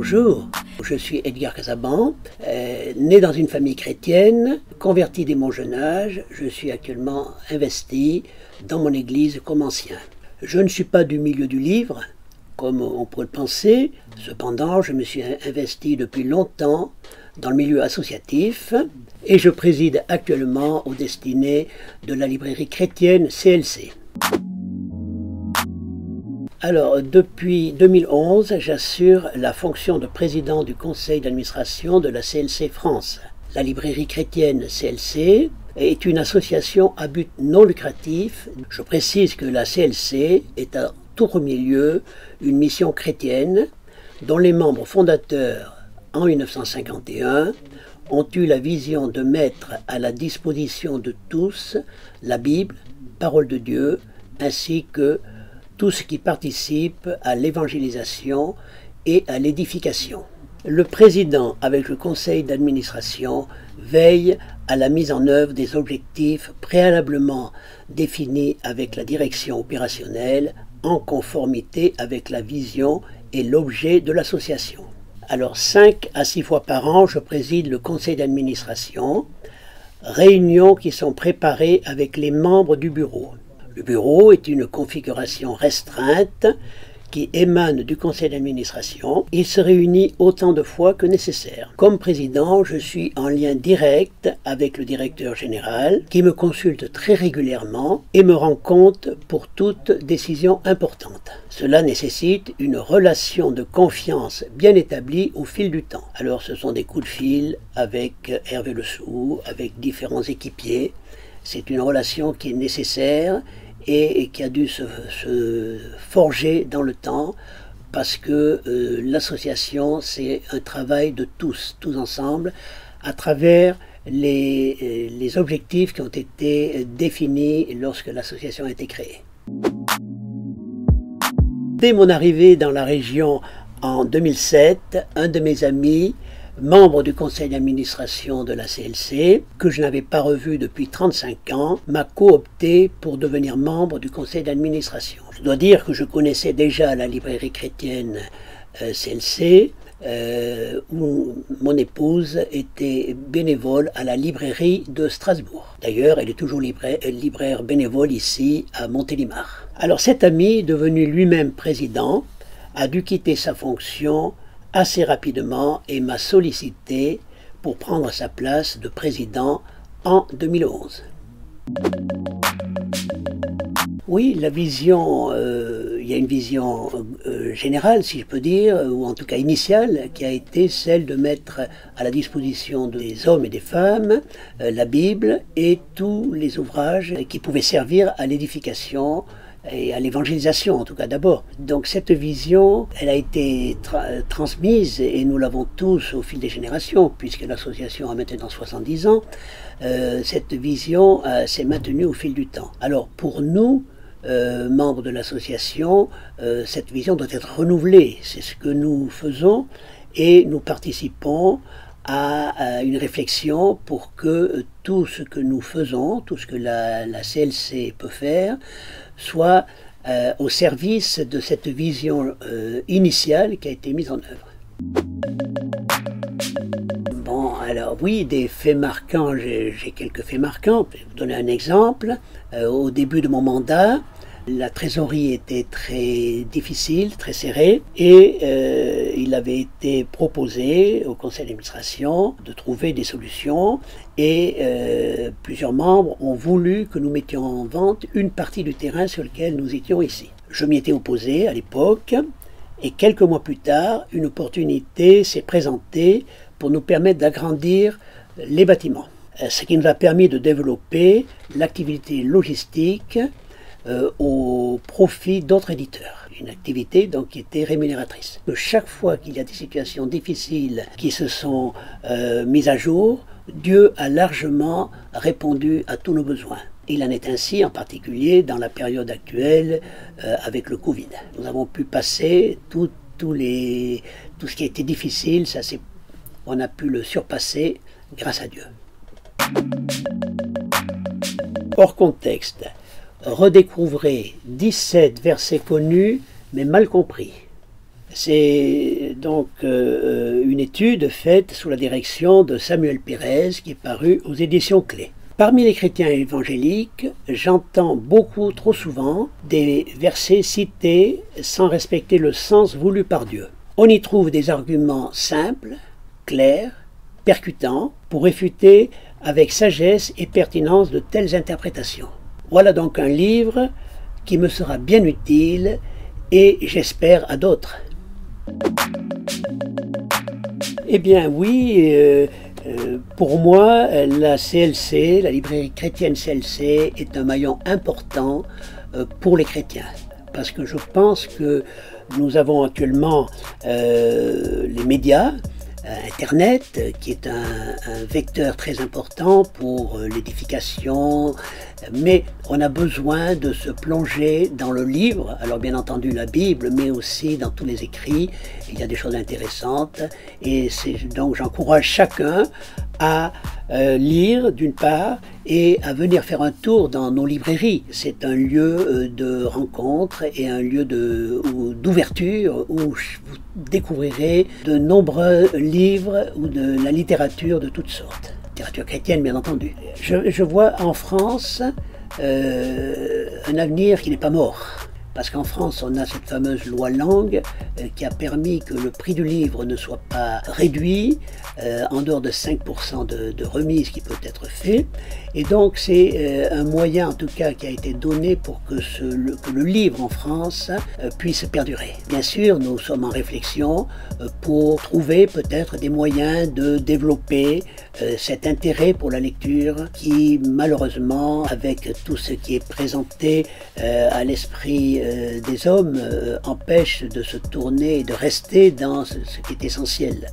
Bonjour, je suis Edgar Casaban, né dans une famille chrétienne, converti dès mon jeune âge. Je suis actuellement investi dans mon église comme ancien. Je ne suis pas du milieu du livre, comme on pourrait le penser. Cependant, je me suis investi depuis longtemps dans le milieu associatif et je préside actuellement aux destinées de la librairie chrétienne CLC. Alors, depuis 2011, j'assure la fonction de président du conseil d'administration de la CLC France. La librairie chrétienne CLC est une association à but non lucratif. Je précise que la CLC est à tout premier lieu une mission chrétienne dont les membres fondateurs, en 1951, ont eu la vision de mettre à la disposition de tous la Bible, parole de Dieu, ainsi que tout ce qui participe à l'évangélisation et à l'édification. Le président, avec le conseil d'administration, veille à la mise en œuvre des objectifs préalablement définis avec la direction opérationnelle en conformité avec la vision et l'objet de l'association. Alors 5 à 6 fois par an, je préside le conseil d'administration, réunions qui sont préparées avec les membres du bureau. Le bureau est une configuration restreinte qui émane du conseil d'administration. Il se réunit autant de fois que nécessaire. Comme président, je suis en lien direct avec le directeur général qui me consulte très régulièrement et me rend compte pour toute décision importante. Cela nécessite une relation de confiance bien établie au fil du temps. Alors ce sont des coups de fil avec Hervé Lessou, avec différents équipiers. C'est une relation qui est nécessaire et qui a dû se forger dans le temps parce que l'association, c'est un travail de tous ensemble, à travers les objectifs qui ont été définis lorsque l'association a été créée. Dès mon arrivée dans la région en 2007, un de mes amis, membre du conseil d'administration de la CLC, que je n'avais pas revu depuis 35 ans, m'a coopté pour devenir membre du conseil d'administration. Je dois dire que je connaissais déjà la librairie chrétienne CLC, où mon épouse était bénévole à la librairie de Strasbourg. D'ailleurs, elle est toujours libraire bénévole ici à Montélimar. Alors cet ami, devenu lui-même président, a dû quitter sa fonction assez rapidement et m'a sollicité pour prendre sa place de président en 2011. Oui, la vision, il y a une vision générale, si je peux dire, ou en tout cas initiale, qui a été celle de mettre à la disposition des hommes et des femmes la Bible et tous les ouvrages qui pouvaient servir à l'édification et à l'évangélisation, en tout cas d'abord. Donc cette vision, elle a été transmise, et nous l'avons tous au fil des générations, puisque l'association a maintenant 70 ans, cette vision s'est maintenue au fil du temps. Alors pour nous, membres de l'association, cette vision doit être renouvelée. C'est ce que nous faisons, et nous participons à une réflexion pour que tout ce que nous faisons, tout ce que la CLC peut faire, soit au service de cette vision initiale qui a été mise en œuvre. Bon, alors oui, des faits marquants, j'ai quelques faits marquants. Je vais vous donner un exemple. Au début de mon mandat, la trésorerie était très difficile, très serrée, et il avait été proposé au conseil d'administration de trouver des solutions, et plusieurs membres ont voulu que nous mettions en vente une partie du terrain sur lequel nous étions ici. Je m'y étais opposé à l'époque, et quelques mois plus tard, une opportunité s'est présentée pour nous permettre d'agrandir les bâtiments, ce qui nous a permis de développer l'activité logistique au profit d'autres éditeurs. Une activité donc qui était rémunératrice. Chaque fois qu'il y a des situations difficiles qui se sont mises à jour, Dieu a largement répondu à tous nos besoins. Il en est ainsi en particulier dans la période actuelle avec le Covid. Nous avons pu passer tout ce qui était difficile, on a pu le surpasser grâce à Dieu. Hors contexte, redécouvrez 17 versets connus mais mal compris. C'est donc une étude faite sous la direction de Samuel Pérez qui est parue aux éditions Clés. Parmi les chrétiens évangéliques, j'entends beaucoup trop souvent des versets cités sans respecter le sens voulu par Dieu. On y trouve des arguments simples, clairs, percutants, pour réfuter avec sagesse et pertinence de telles interprétations. Voilà donc un livre qui me sera bien utile et j'espère à d'autres. Eh bien oui, pour moi, la CLC, la librairie chrétienne CLC, est un maillon important pour les chrétiens. Parce que je pense que nous avons actuellement les médias, Internet, qui est un vecteur très important pour l'édification, mais on a besoin de se plonger dans le livre, alors bien entendu la Bible, mais aussi dans tous les écrits, il y a des choses intéressantes, et donc j'encourage chacun à lire d'une part et à venir faire un tour dans nos librairies. C'est un lieu de rencontre et un lieu d'ouverture où vous découvrirez de nombreux livres ou de la littérature de toutes sortes. Littérature chrétienne bien entendu. Je vois en France un avenir qui n'est pas mort. Parce qu'en France, on a cette fameuse loi Langue qui a permis que le prix du livre ne soit pas réduit en dehors de 5% de remise qui peut être fait. Et donc c'est un moyen en tout cas qui a été donné pour que le livre en France puisse perdurer. Bien sûr, nous sommes en réflexion pour trouver peut-être des moyens de développer cet intérêt pour la lecture qui malheureusement, avec tout ce qui est présenté à l'esprit des hommes, empêche de se tourner et de rester dans ce qui est essentiel.